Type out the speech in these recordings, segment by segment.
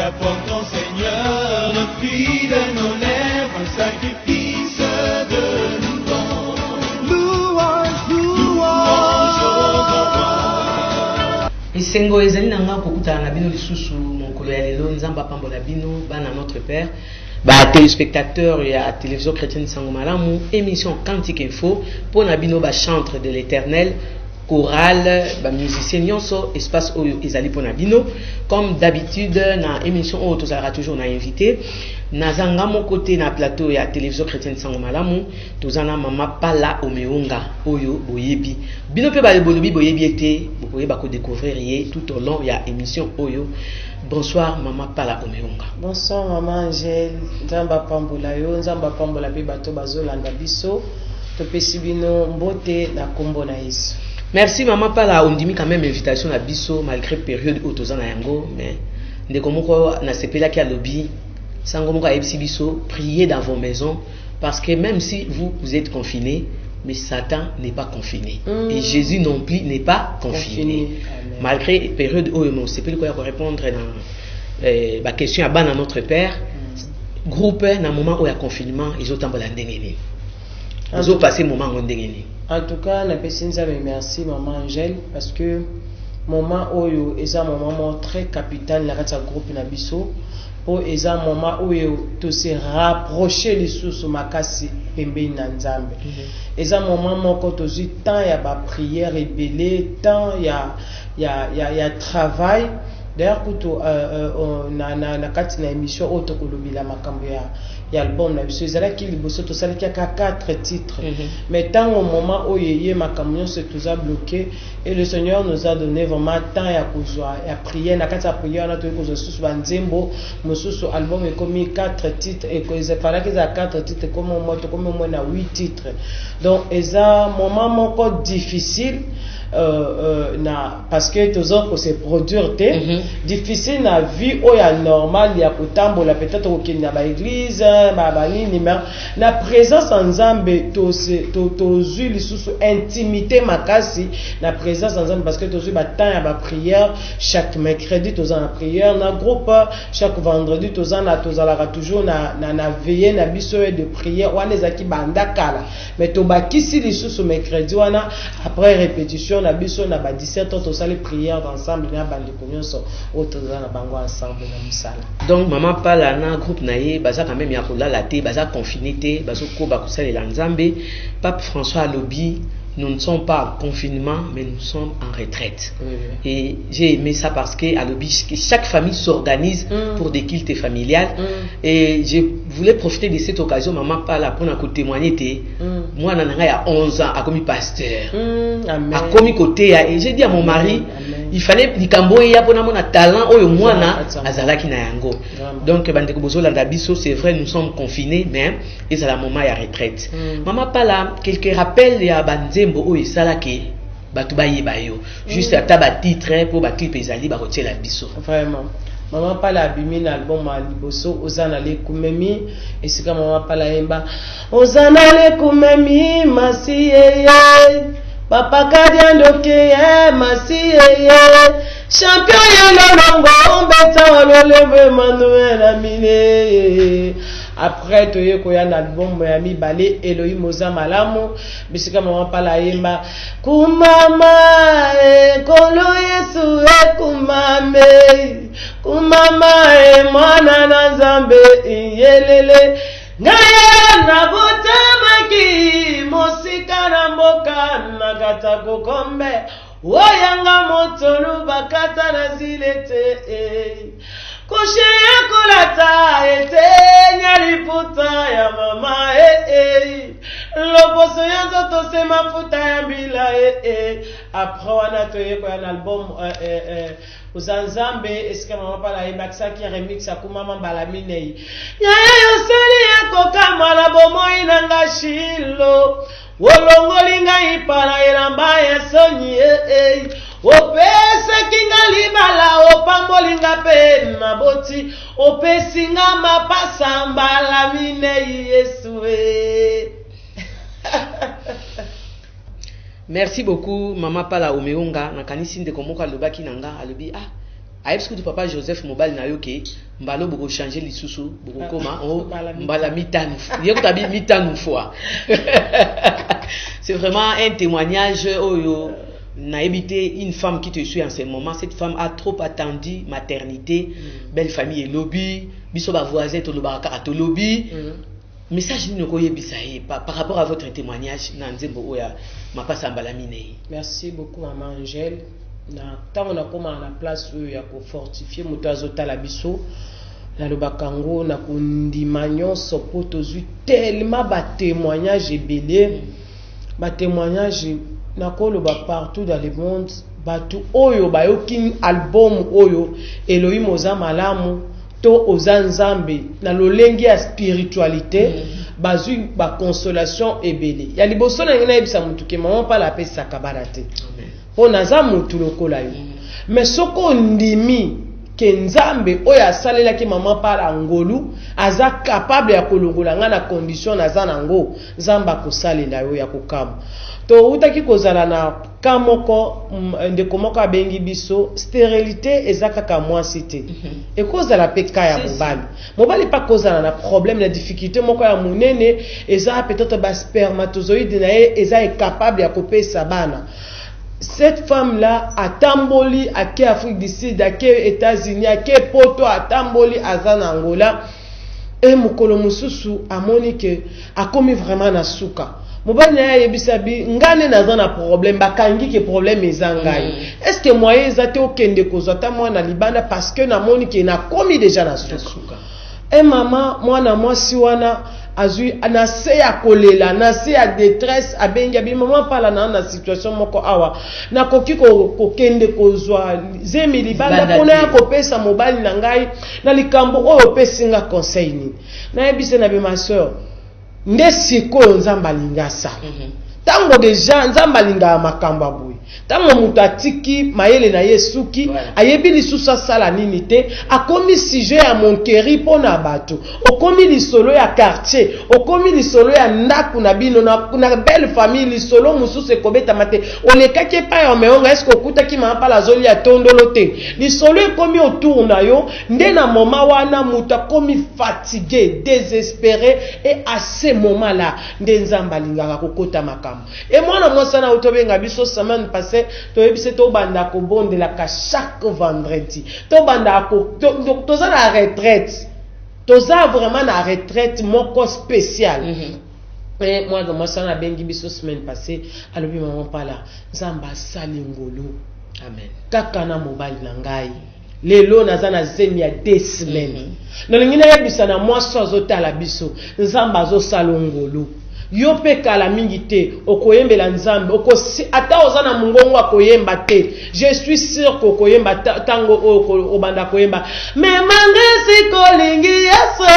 t'apportons Seigneur le cri de nos lèvres, un sacrifice de louange. Louange, louange au roi. Esengo ezali nanga kokutana na bino lisusu mokolo ya lelo nzamba pambola bino bana notre père ba téléspectateurs ya télévision chrétienne Sango Malamu émission Cantique Info pour na bino ba chantre de l'Éternel chorale ba musicien nyonso espace oyo ezali pour na bino comme d'habitude na émission oyo tozalaka toujours na invité nazanga mon côté na plateau ya télévision chrétienne Sango Malamu tozana mama Pala Omeonga oyo boyebi bino pe ba bolobi boyebi ete bokoyeba ko découvrir ye tout au long ya émission oyo. Bonsoir maman Pala Omeonga. Bonsoir maman Angèle. Nzamba pambola yo, nzamba pambola pe bato bazolanda biso. Topesi bino mbote na kombo na Yesu. Merci maman Pala, on dit quand même invitation à biso malgré période où tozana yango mais ndeko moko na sepela ki alobi sango moko ayebisi biso priez dans vos maisons parce que même si vous êtes confinés mais Satan n'est pas confiné et Jésus non plus n'est pas confiné. Malgré période où on sait plus quoi répondre dans la question à ban à notre père groupe dans moment où il y a confinement ils ont tambola ndengeni ils ont passé moment ndengeni. En tout cas na pesinza merci maman Angèle parce que moment où est un moment très capital la kati groupe na biso pour est un moment où tu se rapprocher les sous makasi pembe na nzambe. Et un moment moko tozi temps ya ba prière rebelle temps ya travail d'ailleurs kuto na kati na émission auto kolobila makambo ya album na biso ezala ki liboso to sala ki ka 4 titres mais tant au moment où yeye makambo nyonso toza bloqué et le Seigneur nous a donné vraiment temps ya kozwa ya prière na kati ya prière na to kozwa susu banzembo mosusu album ekomi 4 titres et ko ezafala ki za 4 titres comme moi na 8 titres donc eza moment moko difficile parce que toujours pour se produire difficile na vie oya normal ya kutambola peut-être okenda ba église ba nini mais na présence en Nzambe to zui lisusu intimité makasi na présence en Nzambe parce que to zui ba temps ya ba prière chaque mercredi to za prière na groupe chaque vendredi to za na toujours na veiller na biso de prière wana ezaki bandakala mais to bakisi lisusu mercredi wana après répétition na biso na ba 17 ans to sala prière ensemble na bandi konyoso auto na bango ensemble na musala. Donc maman Pala na groupe na ye baza quand même ya kolala te baza confiné te bazo ko ba kosalela Nzambe. Pape François alobi nous ne sommes pas en confinement mais nous sommes en retraite. Et j'ai aimé ça parce que chaque famille s'organise pour des cultes familiales et je voulais profiter de cette occasion maman Pala pour nous témoigner moi nanga ya 11 ans a commis pasteur a commis côté et j'ai dit à mon mari il fallait likambo ya pona mona talent oyo mwana azalaki na yango. Donc bandeko bozolanda biso c'est vrai nous sommes confinés mais c'est à la moment ya retraite. Maman Pala quelques rappels ya banzembo oyo salaki batu bayeba yo juste ata ba titre pour ba clip ezali ba kotiela biso. Vraiment maman Pala abimi na album à liboso ozana le kumemi esika maman Pala yemba ozana le kumemi masiyeye papa kadiandoke masiyeye champion yolongo mbeta ololeve Manuel Amine. Après toye koya na album ya mibale Elohim oza malamu bisika maman Pala yemba kumama kolo Yesu kumama mwana na Nzambe yelele ngaya na botamaki mosika na mboka na kata kokombe oyanga motolu bakata na zilete kushe yako lata ete nyaliputa ya mama loposo yanzo tose mafuta ya mbila après wana toye ko ya album uzanzambe esika mama Pala yebakisa ki remix akumama mbala minei yaya yosali yako kama la bomoi nanga shilo wolongolinga ipala elamba yesonyi opesa kinga libala opambolinga pe maboti opesinga mapasa mbala minei Yesu. Merci beaucoup maman Pala Omeonga na kanisi ndeko moko alobaki nanga alobi Est-ce que tu papa Joseph mobile na yoke mbalo boko changer lisusu boko koma mbala mitanu yekutabi mitanu fois. C'est vraiment un témoignage n'a évité une femme qui te suit en ce moment. Cette femme a trop attendu maternité, belle famille et lobby, biso ba voisin to lobaka to lobby. Message ni ko yebisaye par rapport à votre témoignage na nzembo oya mapasa mbalamine. Merci beaucoup maman Angèle. Na tango na koma na place oyo ya ko fortifier moto azotala biso na lobakango na kundima nyonso po tozwi tellement ba témoignage ebele ba témoignage na koloba partout dans le monde batu oyo bayoki album oyo Elohim oza malamu to oza nzambe na lolengi ya spiritualité bazui ba consolation ebele ya liboso na ngena yebisa mutu ke maman pa la pesa kabala te po naza mutu lokola yo mais soko ndimi ke nzambe oyo asalela ki maman pa la ngolu aza capable ya kolongola nga na condition naza nango nzamba kosalela yo ya kokama to utaki kozala na kamoko ndeko moko abengi biso stérilité ezaka ka mwasi te ekozala pe ka ya mobali pa kozala na problème na difficulté moko ya munene eza peut-être ba spermatozoïde na ye eza capable ya kopesa bana. Cette femme-là a tamboli à Afrique du Sud, à États-Unis, à Poto, a tamboli à Angola. Et mukolo mususu a monique a commis vraiment na suka. Mobali na yebisabi ngane naza na problème bakangi ke problème ezangai. Est-ce que moi ezate okende kozata moi na libanda parce que na monique na commis déjà na suka. Et maman moi na moi si wana azui anase ya kolela nase ya détresse abengi abi maman pala na situation moko awa na koki ko kende kozwa zemi libanda pona ya kopesa mobali na ngai na likambo oyo pesinga conseil ni na yebise na be ma sœur nde sikoyo nzamba lingasa tango deja nzamba linga makamba boy tango mutu atiki mayele na yesuki ayebi lisusa sala nini te akomi sujet ya monkeri pona bato okomi lisolo ya quartier okomi lisolo ya ndaku na bino na belle famille lisolo mususu ekobeta mate olekaki pa ya meonga esko okutaki mapa la zoli ya tondolo te lisolo ekomi autour na yo nde na moma wana mutu akomi fatigué désespéré et à ce moment là nde nzamba lingaka kokota makamba. Et moi na moi sana otobenga biso semaine passée to yebise to banda ko bondela ka chaque vendredi to banda ko to za na retraite to za vraiment na retraite moko spécial. Et moi na moi sana bengi biso semaine passée alobi maman pala nzamba sali ngolo amen kaka na mobile na ngai lelo naza na zemi ya 2 semaines na lingine yebisa na moi so azotala biso nzamba zo salongolo yo pe kala mingi te okoyembela nzambe okosi ata ozana mungongo akoyemba te je suis sûr ko koyemba tango obanda koyemba me mangesi kolingi yeso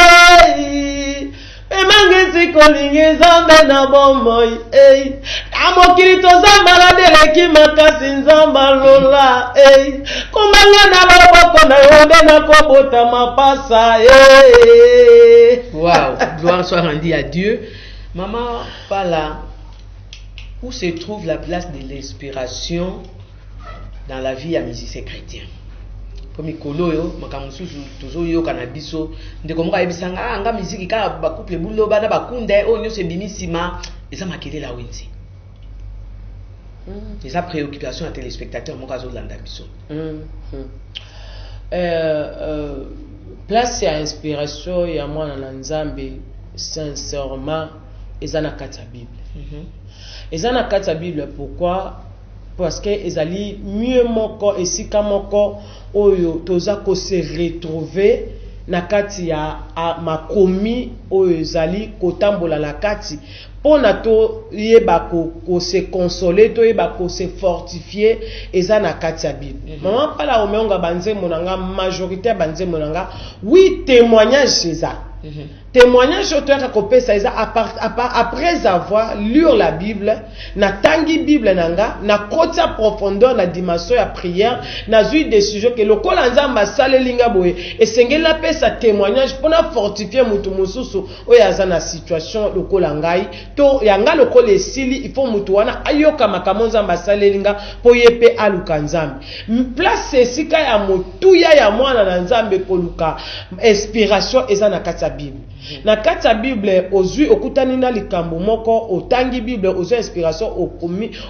mangesi kolingi zambe na bomoi amokili tozamba la deleki makasi nzamba lola komanga na baboko na yonde na kobota mapasa Wow, gloire soit rendue à Dieu. Maman Pala, où se trouve la place de l'inspiration dans la vie à musicien chrétien? Comme Kolo yo, makamususu tozo yo kanabiso, ndeko moka ebisanga anga musique ka ba couple bulo bana ba kunde o nyo se bimisima, eza makele la wenzi. Eza préoccupation à téléspectateurs moka zo landa biso. Place ya inspiration ya mwana na nzambe sincèrement eza na kati ya Bible. Eza na kati ya Bible pourquoi? Parce que ezali mieux moko esika moko oyo toza ko se retrouver na kati ya makomi oyo ezali kotambola na kati pona to yeba ko se consoler to yeba ko se fortifier eza na kati ya Bible. Maman pala omeonga banze monanga majorité banze monanga 8 témoignages eza Témoignage auteur à copé ça après avoir lu la Bible, na tangi Bible nanga, na côté profondeur na dimension ya prière, na eu des sujets que le col nzamba sale linga boye et sengela pe sa témoignage pour na fortifier mutu mususu oyaza na situation le col ngai to yanga le col esili il faut mutu wana ayoka makambo nzamba sale linga po yepe aluka nzambe place sika ya mutu ya mwana na nzambe koluka inspiration eza na kati ya Bible. Na kati ya Bible ozui okutani na likambo moko otangi Bible ozui inspiration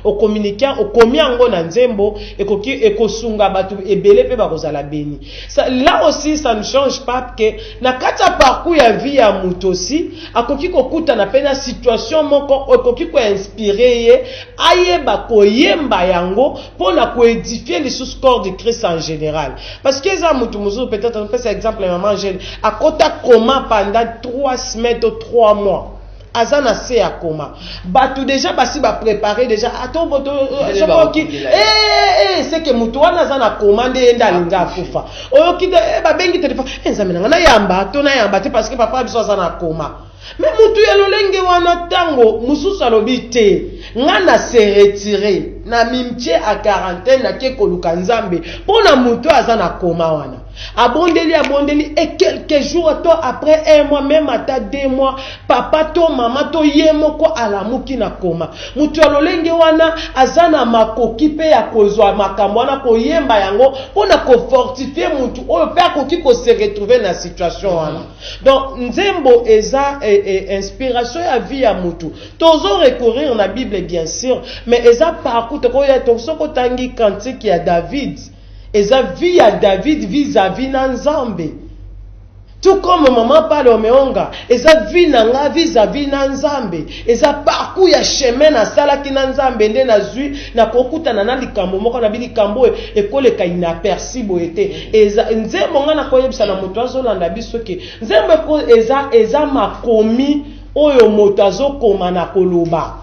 okommuniquer okomi yango na nzembo ekoki ekosunga batu ebele pe bakozala beni. Là aussi ça ne change pas que na kati ya parcours ya vie ya mutu aussi akoki kokuta na pena situation moko okoki ko inspirer ye ayeba koyemba yango pona ko édifier les sous corps de Christ en général. Parce que ça mutu muzu peut-être on peut cet exemple maman Angèle akota comment pendant 3 semaines ou 3 mois. Azana se ya koma. Batu déjà basi ba préparer déjà ato boto c'est que mutu wana azana commande enda linga kufa. Oyo kide ba bengi téléphone nzamena na yamba to na yamba te parce que papa biso azana koma. Mais mutu ya lolenge wana tango mususu alobi te ngana se retirer na mimtie à quarantaine na ke koluka nzambe pona mutu azana koma wana. Abondeli et quelques jours après 1 mois même à 2 mois papa to mama to yemoko alamuki na koma mutu alolenge wana azana makoki pe ya kozwa makambo wana ko yemba yango pona ko fortifier mutu oyo pe akoki ko se retrouver na situation wana. Donc nzembo eza inspiration ya vie ya mutu tozo recourir na Bible bien sûr mais eza parcours ko ya to soko tangi cantique ya David. Eza vie à David vis-à-vis Nzambe. Tout comme maman parle au meonga, eza vie nanga vis-à-vis Nzambe. Eza parcours ya chemin na sala ki Nzambe nde na zui na kokuta na likambo moko na bilikambo ekoleka inaperçu boyete. Eza nzembo nga na koyebisa na moto azolanda biso ke nzembo ko eza makomi oyo moto azokoma na koloba.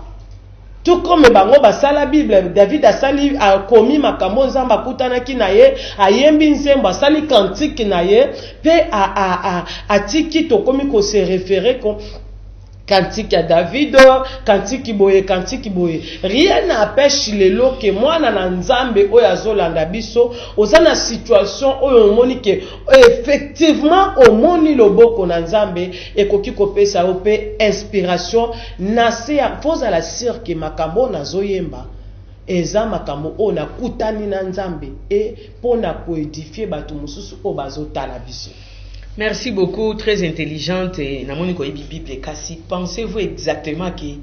Tout comme bango basala Bible, David asali komi makambo nzamba kutanaki na ye, ayembi nzembo asali cantique na ye, pe atiki to komi ko se référer ko cantique à David, cantique boye. Rien n'empêche lelo que moi na nzambe oyo azolanda biso, ozana situation oyo moni ke effectivement omoni loboko na nzambe ekoki kopesa ope inspiration nase ya poza la sir ke makambo nazoyemba eza makambo o na kutani na nzambe et pona ko édifier batu mususu o bazotala biso. Merci beaucoup, très intelligente et namoni ko Bible kasi. Pensez-vous exactement que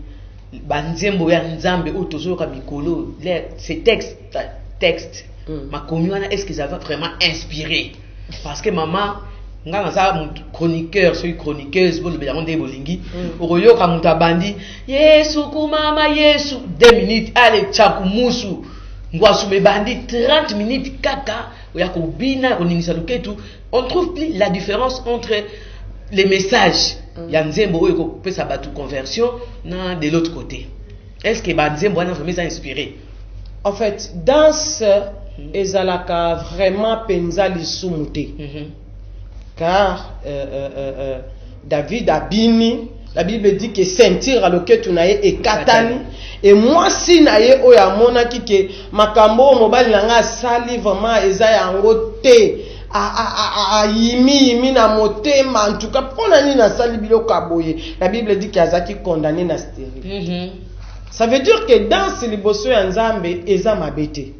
banzembo ya nzambe o tozoka mikolo ces textes makomi wana est-ce que ça va vraiment inspirer? Parce que maman nga za chroniqueur celui chroniqueuse bo le belango bolingi oyoka muta bandi Yesu kumama Yesu 2 minutes allez chakumusu ngwasume bandi 30 minutes kaka oya ko bina ko ningisa luketu. On trouve plus la différence entre les messages ya nzembo oyo ko pesa batu conversion na de l'autre côté. Est-ce que ba nzembo wana vraiment inspiré? En fait, danse ezalaka vraiment penza lisumuté. Car David abini, la Bible dit que sentir à loketu na ye ekatani et moi si na ye oya mona kike makambo mobali nanga sali vraiment eza yango te. Yimi na motema en tout cas pona ni na sali biloko aboye. La Bible dit qu'il azaki condamné na stérile. Ça veut dire que dans ce liboso ya nzambe eza mabete.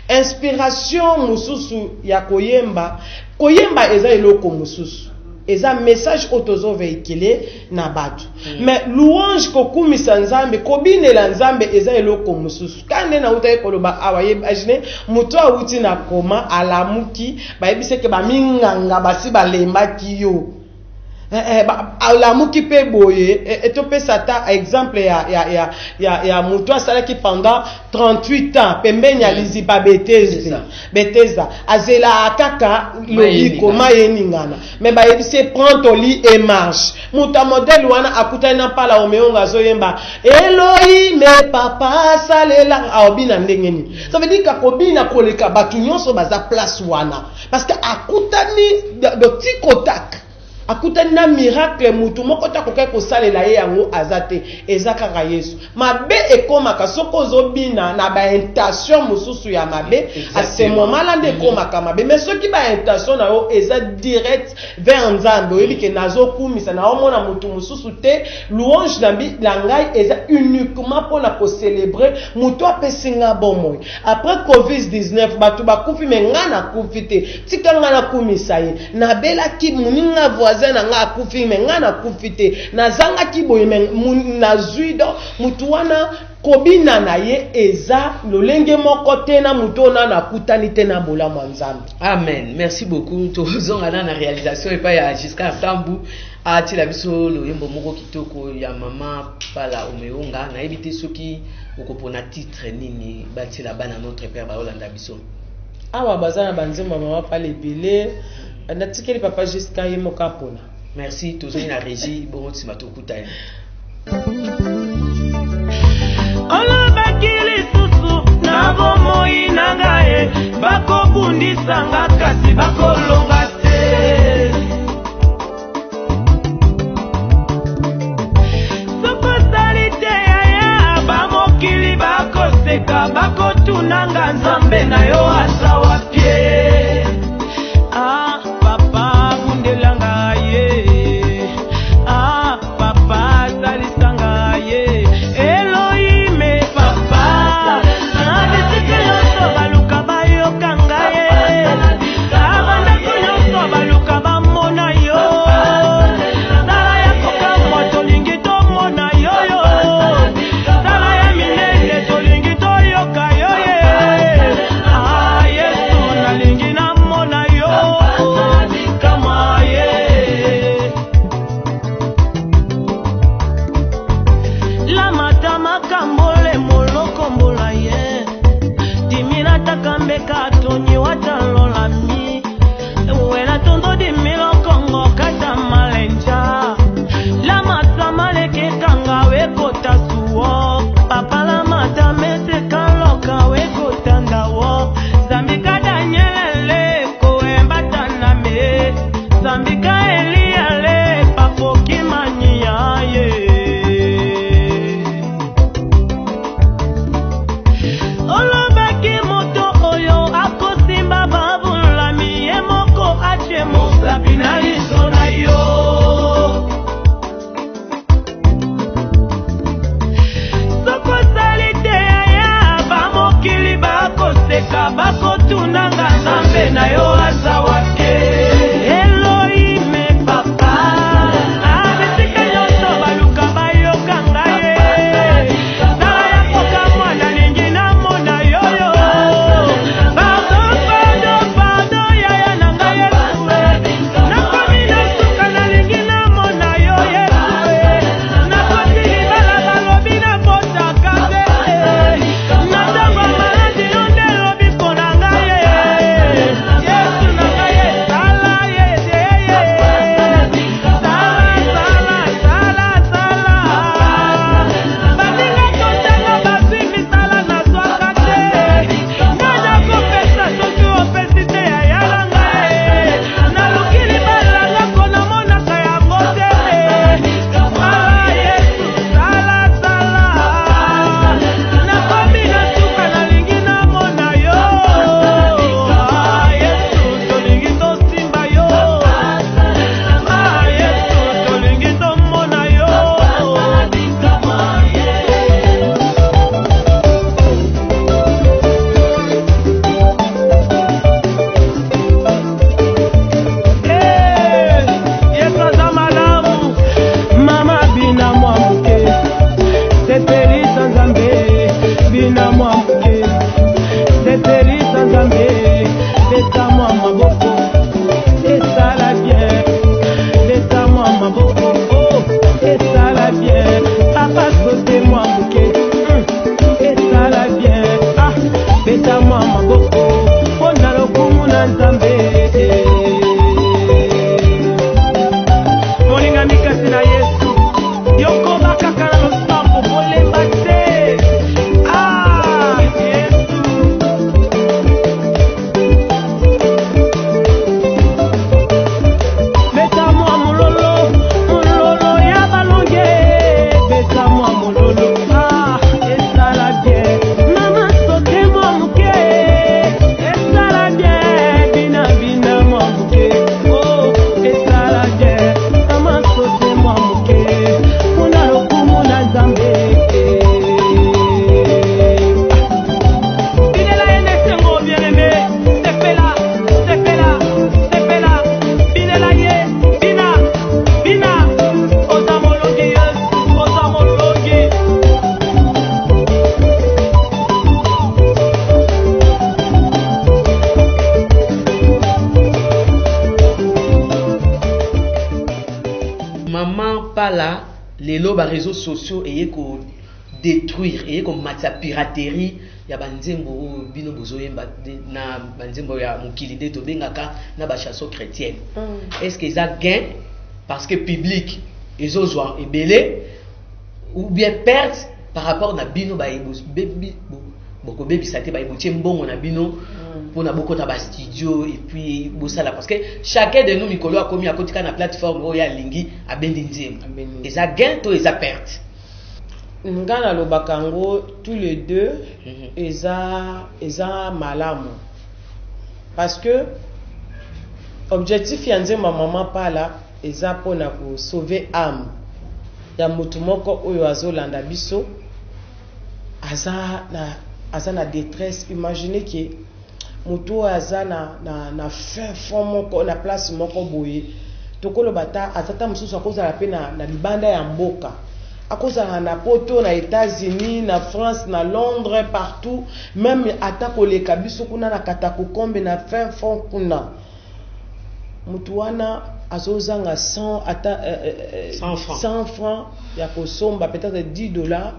Inspiration mususu ya koyemba eza eloko mususu. Eza message otozo véhiculé na batu. Mais louange kokumisa nzambe kobinela nzambe eza eloko mususu. Kande na utaye koloba awaye imagine muto awuti na koma alamuki bayebise ke ba minganga basi balemba kiyo. Alamuki pe boye etope sata exemple ya muto asalaki pendant 38 ans pembeni ya liziba Bethesda azela akaka lobiko mayeningana mais bayebise prends ton lit et marche muta modèle wana akutana na pala omeonga azoyemba Elohim me papa salela aobina ndengeni. Ça veut dire kakobina koleka batu nyonso baza place wana parce que akutani de tikotak akutani na miracle mutu moko ta kokai kosalela ye yango azate ezaka ka Yesu mabe ekomaka soko zobina na ba intention mususu ya mabe à ce moment là nde ekomaka mabe mais soki ba intention na yo eza direct vers Nzambe oyebi ke nazo kumisa na omona mutu mususu te louange na bi langai eza uniquement pour la ko célébrer mutu apesinga bomoi après COVID-19 batu bakufi menga na kufi te tikanga na kumisa ye na bela ki muninga voisin nga akufi menga na kufite na zanga kiboye na zuido mutu wana kobina na ye eza lolenge moko te na mutu ona na kutani te na bola Nzambe. Amen. Merci beaucoup. Tozonga na réalisation et pas ya jusqu'à Tambu ati la biso loyembo moko kitoko ya mama pala omeonga na ebite soki okopona titre nini bati la bana notre père ba Olanda biso. Awa bazana banzemba mama pala ebele natikeli papa jusqu'à ye mokapona. Merci tozongi na régie bongo timato kutani. Olobakili susu na bomoi nangae bako bundisanga kasi bako longa te soko salite ya bamokili bako seka bako tunanga Nzambe na yo asa wapie papa bundelanga ye papa salisanga ye Elohim papa nadisike yoso baluka bayokanga ye abanda kunyoso baluka bamona yo sala ya kokamwa tolingi tomona yoyo sala ya minene tolingi toyoka yoye Yesu nalingi namona yo kama ye la matama kambole moloko mbola ye dimina takambeka toni watalola mi wela tondo dimilo kongo kata malenja la matama leke kanga wekota suo papa la matame se kaloka wekota ndawo zambika danyelele koembata name zambika eliale papoki manyia ye olobaki moto oyo akosimba babulami ye moko ache mosapi na liso na yo soko salite ya bamokili bakoseka bakotunanga Nzambe na yo aza wake Elohim papa abisika nyonso baluka bayokanga ye sala ya kokamwa nalingi namona yoyo pardon yaya na ngai Yesu nakomi na suka nalingi namona yo Yesu nakoti libala balobi nabotaka te natango maladi yo nde lobi mpona ngai Yesu pas là les réseaux sociaux et ko détruire et comme matcha piraterie ya banzembo bino bozoyemba na banzembo ya mukilide to bengaka na ba chanson chrétienne. Est-ce que ça gain parce que public ils ont joie et belé ou bien perte par rapport na bino ba baby boko baby ça te ba ibotie mbongo na bino pour na boko ta ba studio et puis bosala parce que chacun de nous mikolo a commis à côté na plateforme o ya lingi a bendi nzembo et ça gain to et ça perte. Ngana lobakango tous les deux eza malamu parce que objectif ya nzembo maman pala eza pona ko sauver âme ya mutu moko oyo azolanda biso aza na détresse. Imaginez que mutu aza na fin fond moko na place moko boye tokolo bata azata mususu akozala pe na libanda ya mboka akozala na poto na États-Unis na France na Londres partout même ata koleka biso kuna na katakokombe na fin fond kuna mutu wana azozanga 100 francs ya kosomba peut-être $10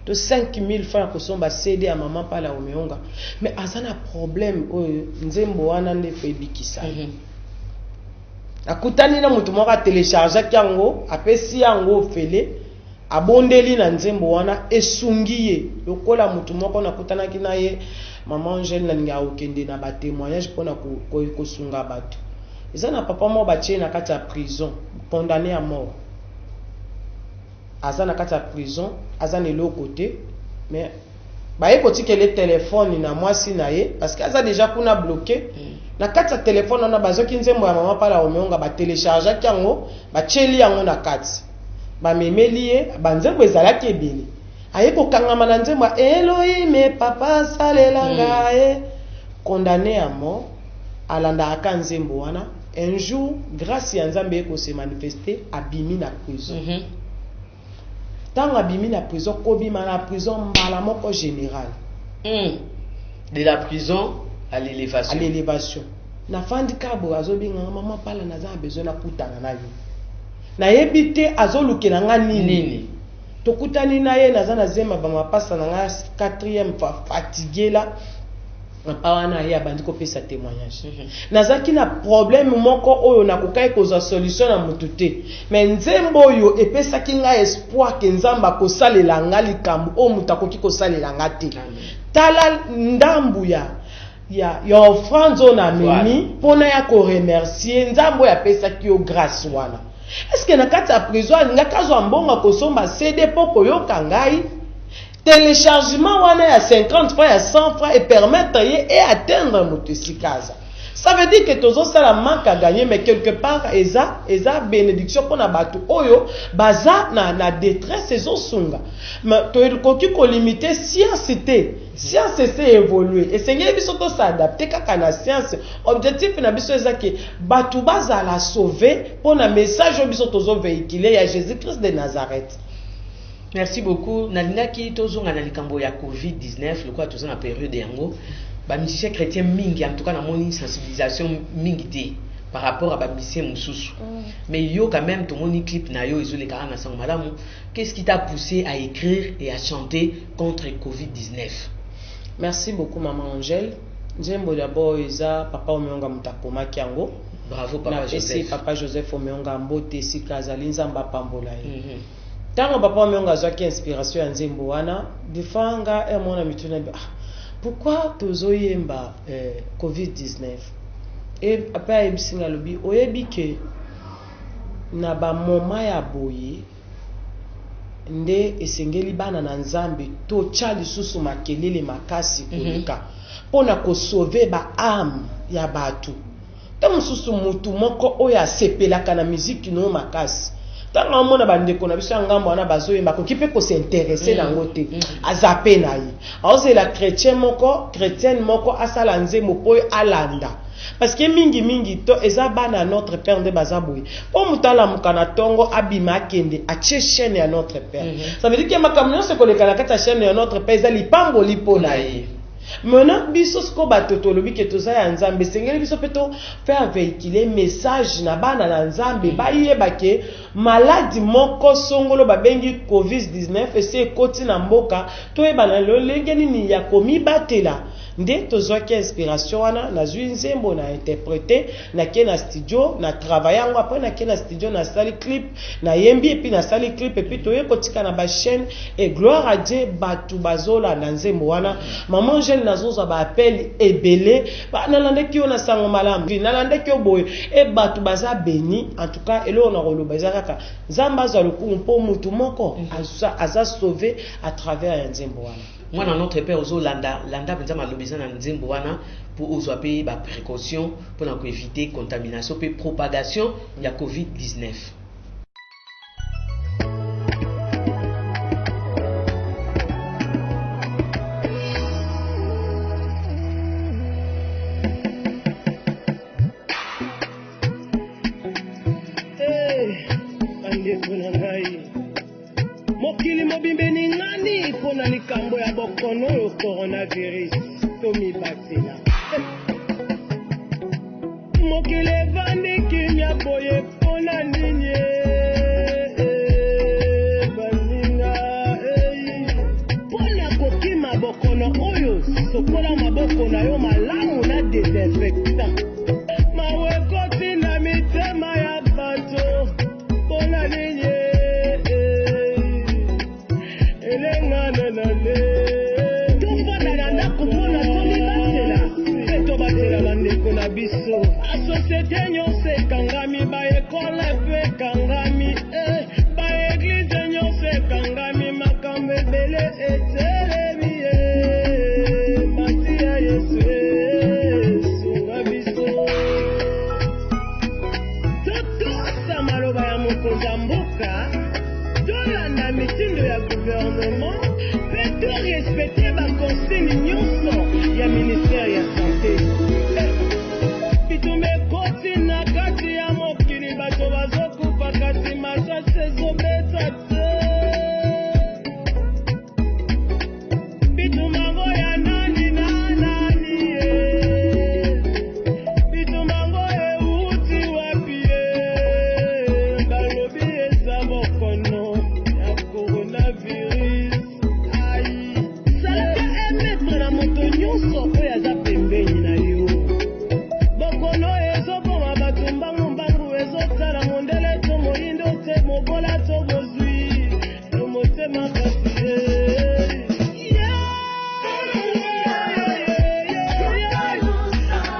to 5000 francs ya kosomba CD ya maman pala omeonga mais azana problème oyo nzembo wana nde febikisa akutani na mutu moko télécharger yango apesi yango fele abondeli na nzembo wana esungiye lokola mutu moko nakutanaki na ye maman Angèle na ninga okende na ba témoignage pona kosunga bato ezana papa mo batie na kati ya prison condamné à mort azana kati ya prison azana eloko côté mais baye kotikele téléphone na mwasi na ye parce que aza déjà kuna bloqué na kati ya téléphone na bazoki nzembo ya maman pala omeonga ba télécharger yango ba tieli yango na kati ba memeli ye banzembo ezalaki ebele aye kokangama na nzembo Elohim papa salelanga condamné à mort alanda aka nzembo wana un jour grâce ya nzambe eko se manifester abimi na prison tant abimi na prison kobima na prison mbala moko général de la prison à l'élévation na fandi kabo azobinga maman pala naza besoin na kutana na yo na yebite azolukela nga nini tokutani na ye naza na zema ba mapasa na nga 4e fatigué là awana ya bandi ko pesa témoignage nazaki na problème moko oyo nakokai koza solution na mutu te mais nzembo oyo epesaki nga espoir ke nzamba kosalela nga likambo o mutu akoki kosalela nga te tala ndambu ya offrande na mimi pona ya ko remercier nzambo ya pesaki yo grâce wana. Est-ce que na kati ya prison nga kazo mbonga kosomba CD poko yo kangai téléchargement wana ya 50 francs ya 100 francs et permettre et atteindre motosikaza. Ça veut dire que tozo sala manque à gagner mais quelque part eza bénédiction pour na batu oyo baza na détresse ezo sunga. Mais to koki ko limiter science c'est évoluer et seigneur biso to s'adapter kaka na science objectif na biso ezaki batu baza la sauver pour na message biso tozo véhiculer ya Jésus-Christ de Nazareth. Merci beaucoup. Nalingaki tozonga na likambo ya COVID-19 le quoi tozo na période yango ba musiciens chrétiens mingi en tout cas na moni sensibilisation mingi té par rapport à ba musiciens mususu. Mais yo quand même ton moni clip na yo izole ka na sang madame, qu'est-ce qui t'a poussé à écrire et à chanter contre COVID-19? Merci beaucoup maman Angèle. Njembo d'abord isa papa omeonga mutakoma kiango. Bravo papa Joseph. Papa Joseph omeonga mbote sika zalinza mbapambola ye. Tango papa omeonga zwaki inspiration ya nzembo wana difanga mona mituna pourquoi tozoyemba COVID-19 et après ebisinga lobi oyebi ke na ba moma ya boye nde esengeli bana na nzambe to tchali susu makelele makasi koleka pona ko sauver ba âme ya batu tamu susu mutu moko oyo asepelaka na musique no makasi tanga mona bandeko na biso ngambo wana bazoyemba ko kipe ko s'intéresser nango te azape na yi azela chrétienne moko asala nzembo po alanda parce que mingi to eza bana notre père nde bazaboye po mutala mukana tongo abima kende ache chaîne ya notre père ça veut dire que makamyo se koleka na kata chaîne ya notre père eza lipambo lipo na yi Maintenant, biso sko batoto lobi ke toza ya nzambe sengeli biso peto faire véhiculer message na bana na nzambe bayeba ke maladi moko songolo babengi COVID-19 ese ekoti na mboka toyeba na lolenge nini ya komibatela nde tozwaki inspiration wana nazwi nzembo na interpréter na ke na studio na travailler yango après na ke na studio na sali clip na yembi et puis na sali clip et puis toye kotika na ba chaîne et gloire à Dieu batu bazola na nzembo wana maman Angèle nazoza ba appel ebele ba nalande ki ona sango malamu nalande ki oboye e batu baza béni en tout cas elo na koloba ezaka nzamba za lokumu po mutu moko aza sauvé à travers nzembo wana. Moi dans notre père ozo landa penza malobisa na nzembo wana pour ozo pe ba précaution pour éviter contamination et propagation ya COVID-19. Mokili mobimbe ni ngani pona likambo ya bokono yo coronavirus tomi batela mokili evandi kimia boye pona nini baninga pona kokima bokono oyo sokola maboko na yo malamu na desinfectant mawekoti na mitema ya bato pona nini biso asosiete nyonso ekangami baekole mpe ekangami baeglize nyonso ekangami makambo ebele etelemi mati ya yesu esunga biso totosa maloba ya mokonzi ya mboka tolanda mitindo ya gouvernement mpe torespecte bakonsigne nyonso ya ministère ya santé. Bitumekoti na kati ya mokili bato bazokufa kasi masasi ezobeta te bitumango ya nani na nani bitumango euti wapi balobi eza bokono ya coronavirus ai salaka emetre na moto nyonso oyo aza pembeni na yo bokono ezoboma bato mbangu ezotala mondele to moyindo te mobola to bozwi to motema kasi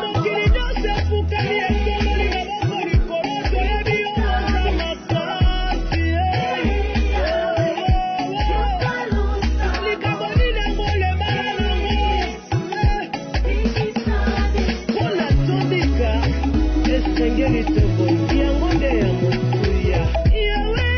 mokili nyonso efukali etomoli maboko likolo toyebi yo moza makasi likambo nini yango lemala nango mpona tondika esengeli tobongi yango nde ya motuya yawe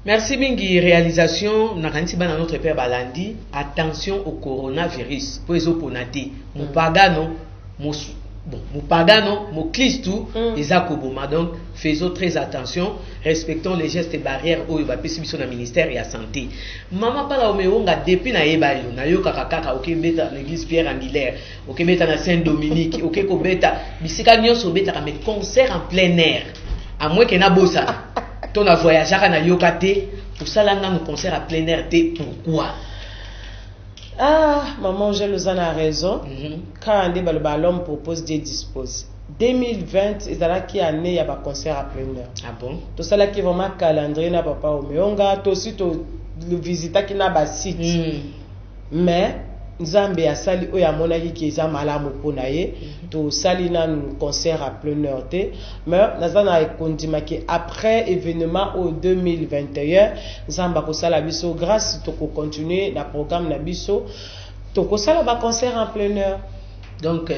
Merci Bingi, réalisation, nakanisi bana notre père Balandi, attention au coronavirus. Pour les opponati, mon pagano, mon Christ tout, les akoboma. Donc, faisons très attention, respectons les gestes et barrières où il va passer sur le ministère et la santé. Maman parla au meonga depuis na ebayo, na yo kakaka, ok beta l'église Pierre Angulaire, ok beta na Saint-Dominique, ok ko beta, bisika nyonso beta comme concert en plein air. À moins que na bossa. Ton a voyagé à Yokate, pour ça là on concert à plein air. Pourquoi? Ah, maman, j'ai a raison. Quand le ballon propose des dispose. 2020, ils ont qui année il y a un concert à plein air. Ah bon? Tout ça là qui vraiment calendrier na papa au meonga, tout aussi le visiteur qui n'a pas site. Mais Nzambe a sali oya monaki ki eza malamu pona ye to sali na concert à plein air te mais nazana ekondima ki après événement au 2021 Nzamba ko sala biso grâce to ko continuer na programme na biso to ko sala ba concert en plein air. Donc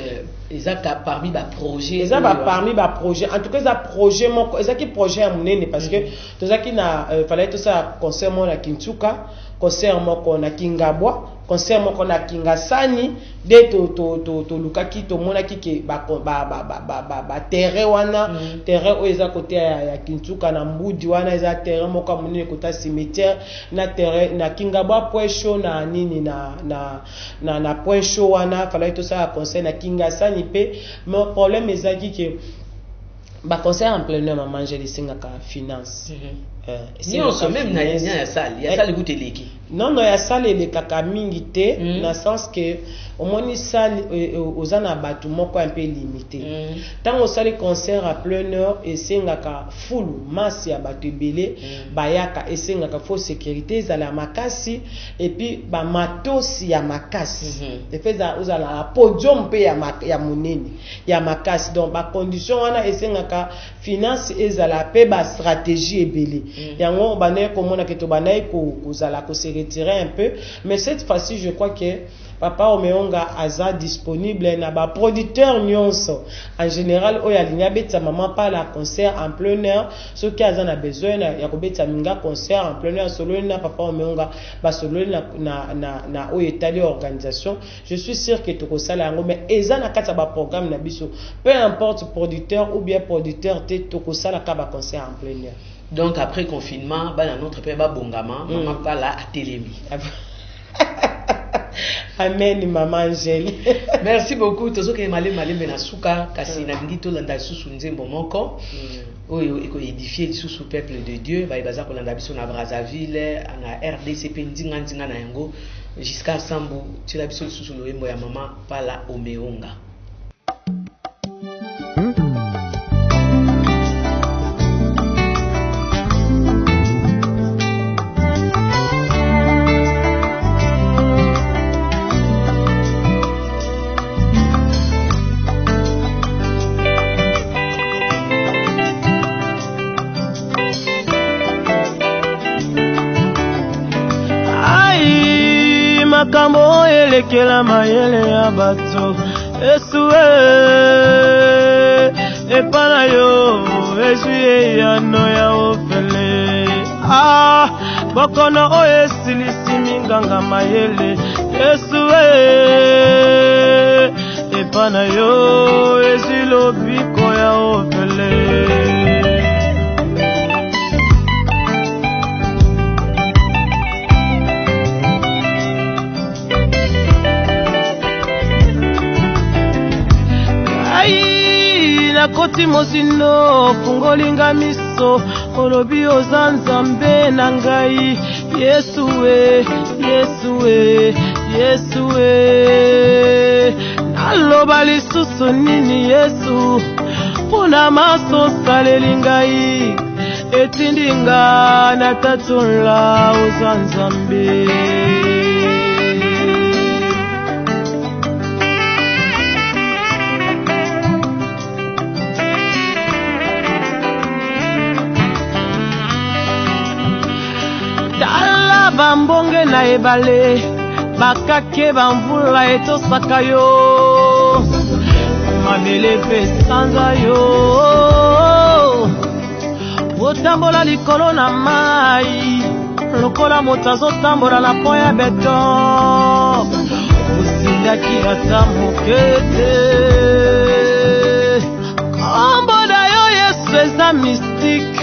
ezaka parmi ba projet ezaka parmi ba projet en tout cas ça projet moko ezaki projet amunene parce que tozaki na fallait tout ça concert mo na Kintuka, concert moko na Kingabwa, concert moko na Kingasani de to lukaki to monaki ke ba terrain wana terrain o eza côté ya Kintuka na Mbudi wana eza terrain moko amunene côté cimetière na terrain na Kingabwa point chaud na nini na point chaud wana fallait tout ça concert na Kingasani pe mais problème ezaki ke ba concert en plein air maman j'ai laissé ka finance même na ya salle ya salle goûteleki non ya salle le kaka mingi te na sens que au moins salle ozana batu moko un peu limité tant au salle concert à plein air et sengaka full masse ya batu belé bayaka et sengaka faux sécurité za la makasi et puis ba matos ya makasi et fait za ozala la podium pe ya monene ya makasi donc ba condition wana et sengaka finance ezala pe ba stratégie ebelé yango banaye komona ke to banaye kozala ko se retirer un peu mais cette fois-ci je crois que papa Omeonga aza disponible na ba producteur nyonso en général oya linya beta maman pas la concert en plein air ce qui a besoin ya ko beta minga concert en plein air solo na papa Omeonga ba solo na oyetali organisation je suis sûr que to ko sala yango mais eza na kata ba programme na biso peu importe producteur ou bien producteur te to ko sala ka ba concert en plein air. Donc après confinement ba na notre père ba bongama maman pas la atelemi. Amen maman Angèle. Merci beaucoup tozo ke malé na suka kasi na ngi to landa susu nzembo moko oyo eko édifier lisusu peuple de Dieu ba baza ko landa biso na Brazzaville na RDC pe ndinga na yango jusqu'à Sambu tila biso lisusu loyembo ya maman pala Omeonga. Makambo elekela mayele ya bato esue epana yo esuye ya no ya ofele bokono oyo esilisi minganga mayele esue epana yo esilobiko ya ofele. Koti mosino fungolinga miso olobi oza Nzambe na ngai Yesuwe Yesuwe Yesuwe naloba lisusu nini Yesu pona maso saleli ngai etindinga na tatola oza Nzambe. Bambonge na ebale bakake bamvula etosaka yo mabele pe sanza yo otambola likolo na mai lokola moto azotambola na pont ya beton osindaki ata moke te kombo na yo Yesu eza mystike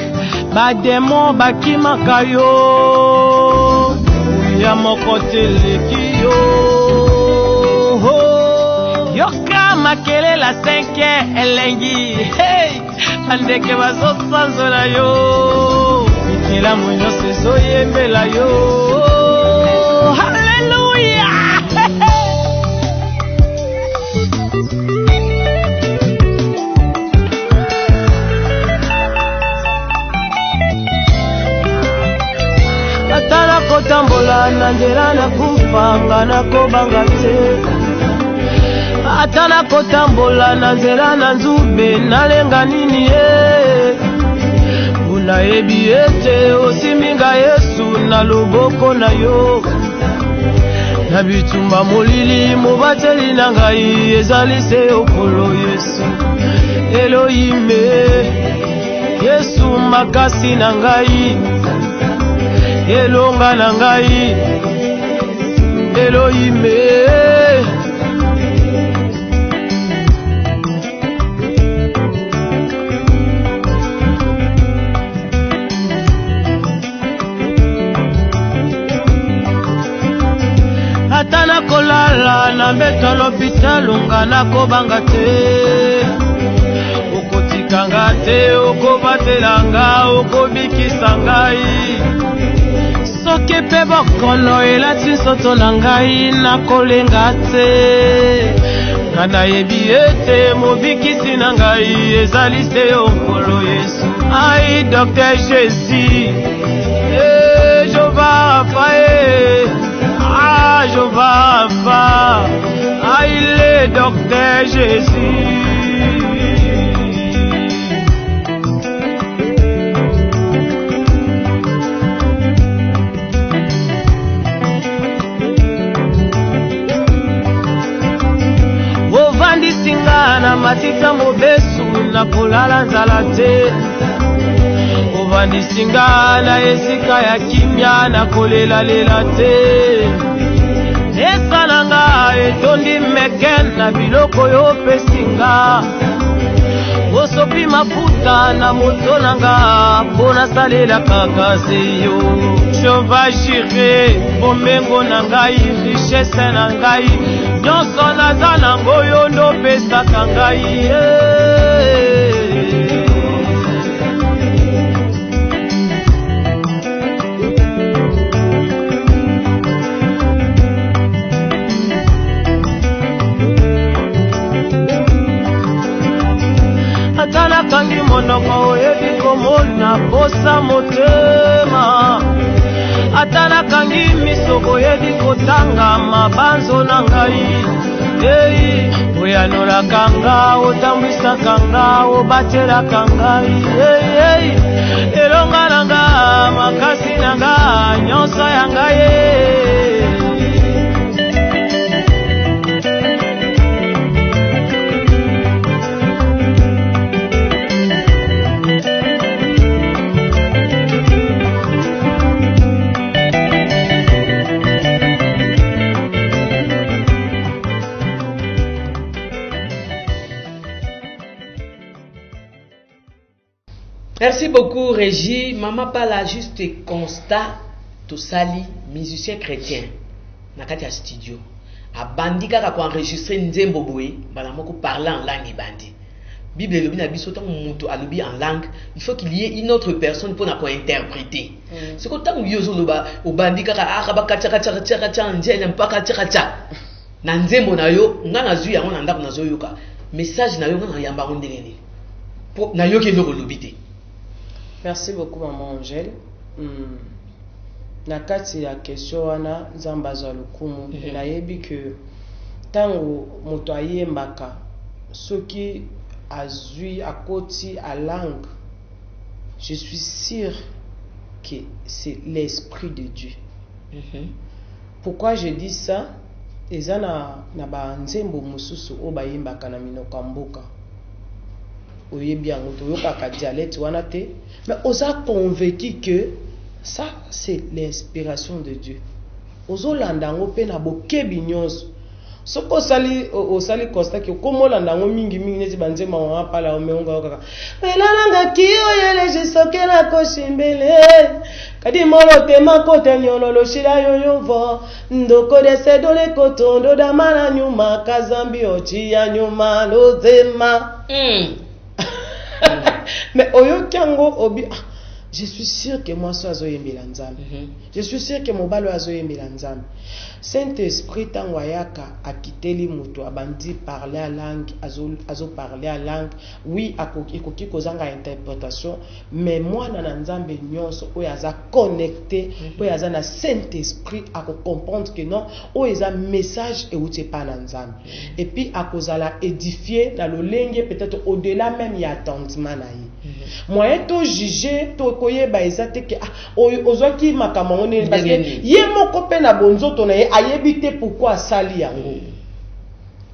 bademon bakimaka yo ya moko teleki yo yoka makelela 5 elengi hey andeke bazosanzola yo mikelamu nyonso ezoyembela yo haleluya atala kotambola na nzela na kufanga na kobanga te atala kotambola na nzela na nzube nalenga nini ye unayebi ete osiminga Yesu na loboko na yo na bitumba molili mobateli na ngai ezali se okolo Yesu Elohime Yesu makasi na ngai elonga na ngai Elohime atana kolala na mbeto l'hôpital nga nakobanga te okotikanga te okobatelanga okobikisa ngai soki mpe bokono elati nsoto na ngai nakolenga te nga nayebi ete mobikisi na ngai ezali se okolo Yesu ai Docteur Jésus Jehova Rapha Jehova Rapha il est Docteur Jésus ovandisi na matita mobesu na kolala nzala te ovandisi na esika ya kimia na kolelalela te esala nga etondi meke na biloko yo pesinga osopi mafuta na moto na nga mpo nasalela kaka se yo Jehova Jireh bomengo na ngai richesse na ngai nyonso naza nango yo ndopesaka ngai atala kangi monoko oyebi komona posa motema atala kangi misoko oyebi kotanga mabanzo na ngai ei oyanolaka nga otambwisaka nga obatelaka ngai ei elonga na nga makasi na nga nyonso ya ngai Merci beaucoup, Régie. Maman parle juste constat to sali musicien chrétien. Nakati ya studio. A bandi kaka ko enregistrer nzembo boye, bala moko parler en langue bandi. Bible lobi na biso tant muto alobi en langue, il faut qu'il y ait une autre personne pour na ko interpréter. C'est que tant yozo loba o bandi kaka akaba kacha nje mpaka kacha. Na nzembo na yo ngana zui yango na ndako na zoyoka. Message na yo ngana yamba ndengeni. Po na yo ke ndoko lobité. Merci beaucoup, maman Angèle. Na kati ya question wana nzamba za lukumu nayebi que tango moto ayembaka soki azui akoti a langue, je suis sûr que c'est l'esprit de Dieu. Pourquoi je dis ça? Eza na ba nzembo mususu o bayembaka na minoko mboka oyebi yango toyokaka dialecte wana te, mais oza convaincu que Ça, c'est l'inspiration de Dieu. Ozolandango pe na bokebi nyonso. Soko osali constat que comme olandango mingi neti banzema wa pala omeonga kaka. Elanga kiyo yele jisokela koshimbele. Kadi molo tema kote nyololo shira yoyovo. Ndoko de sedole kotondo da mala nyuma kazambi ochi ya nyuma lozema. Mais oyokango obi je suis sûr que moi sois zoyembela nzambe. Je suis sûr que mobalo azoyembela nzambe. Saint-Esprit tangwayaka akiteli muto abandi parler à langue azo parler à langue. Oui, akoki kozanga interprétation, mais moi na nzambe nyonso oyo aza connecté, oyo aza na Saint-Esprit ako comprendre que non, oyo eza message euti pa na nzambe. Et puis akozala édifier na lolenge peut-être au-delà même ya attendement na ye. Moyen to juger to koyeba ezate ke ozwaki makambo ngone parce que ye moko pe na bonzoto na ye ayebite pourquoi sali yango.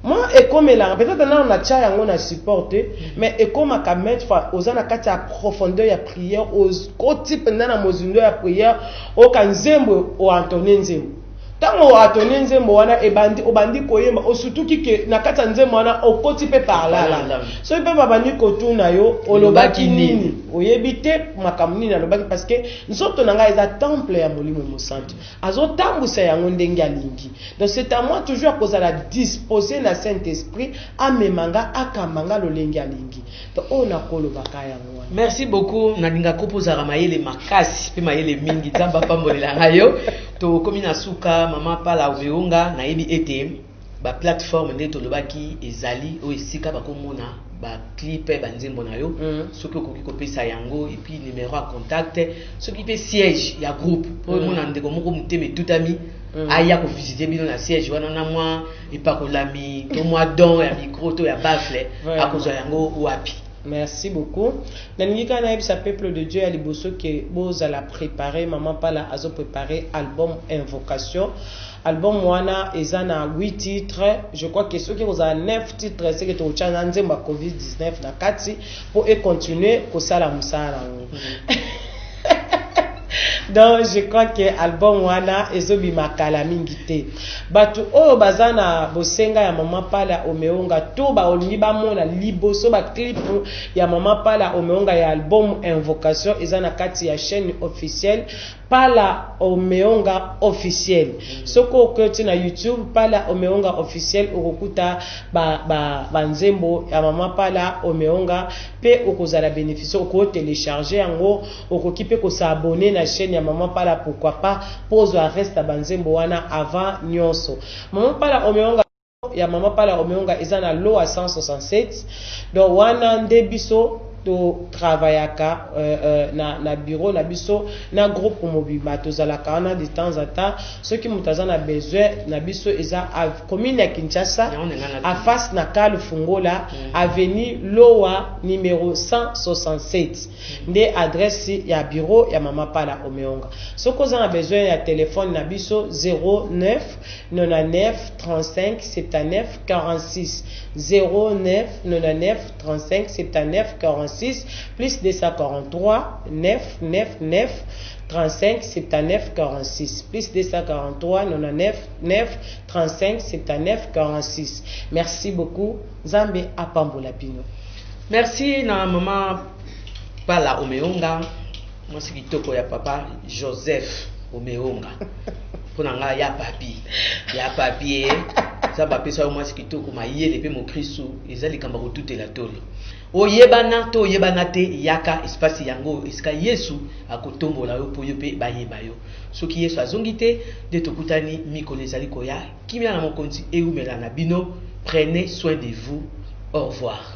Moi et comme là peut-être on a tcha yango na supporter mais et comme ka mettre ozana kati ya profondeur ya prière aux côté pendant na mozindo ya prière o kanzembo o Antonin Nzembo. Tango Antonin Nzembo wana obandi koyemba osutuki ke na kati ya nzembo wana okoti pe parla la. So pe babandi kotuna yo olobaki nini oyebite makamuni na lobaki parce que nzoto nanga eza temple ya molimo mosantu azotambusa yango ndenge alingi. Donc c'est à moi toujours à cause la disposer na Saint-Esprit amemanga akamanga lolenge alingi. Donc on a kolobaka yango. Merci beaucoup nalinga kopoza mayele makasi pe mayele mingi tamba pambolela ngayo to komina suka mama pala omeonga na yebi ete ba plateforme nde to lobaki ezali o esika bakomona ba clip ba nzembo na yo soki okoki kopesa yango et puis numéro à contact soki pe siège ya groupe pour mona ndeko moko muteme tutami aya ko visiter bino na siège wana na mwa epakolami to mwa don ya micro to ya baffle akozwa yango wapi. Merci beaucoup. Naningika na sa peuple de Dieu à liboso que vous allez préparer maman pala azo préparer album Invocation. Album wana ezana 8 titres. Je crois que ceux qui vous a 9 titres c'est que tu chana nzemba COVID-19 na kati pour continuer ko sala musala. Donc je crois que album wana ezobi makala mingite batu oyo bazana bosenga ya mama pala omeonga to ba olingi ba mona liboso ba clip ya mama pala omeonga ya album Invocation ezana kati ya chaîne officielle Pala Omeonga officiel. Soko okoti na YouTube Pala Omeonga officiel okukuta ba nzembo ya mama Pala Omeonga pe okozala bénéfice oko télécharger yango okoki pe ko s'abonner na chaîne ya mama Pala pourquoi pas pose reste banzembo wana avant nyonso. Mama Pala Omeonga ya mama Pala Omeonga ezana lo à 167 donc wana ndebiso to travaillaka na bureau na biso na groupe mobima tozalaka wana de temps en temps ceux qui mutazana besoin na biso eza commune ya Kinshasa à face na Kal Fungola avenue Loa numéro 167 nde adresse ya bureau ya mama Pala Omeonga soko ozana besoin ya téléphone na biso 09 99 35 79 46 09 99 35 79 46 plus 243 9 9 9 35 79 46 plus 243 99 9 35 79 46. Merci beaucoup. Zambe apambola bino. Merci na maman Pala Omeonga. Moi c'est kitoko ya papa Joseph Omeonga. Ponanga ya papi ça va pesa moi c'est kitoko mayele pe mo Kristo ezali kamba kotutela tolo. Oyebana to oyebana te yaka espace yango eska Yesu akotombola yo po yo pe bayeba yo soki Yesu azongite de tokutani mikolo ezali koya kimia na mokonzi eumela na bino. Prenez soin de vous. Au revoir.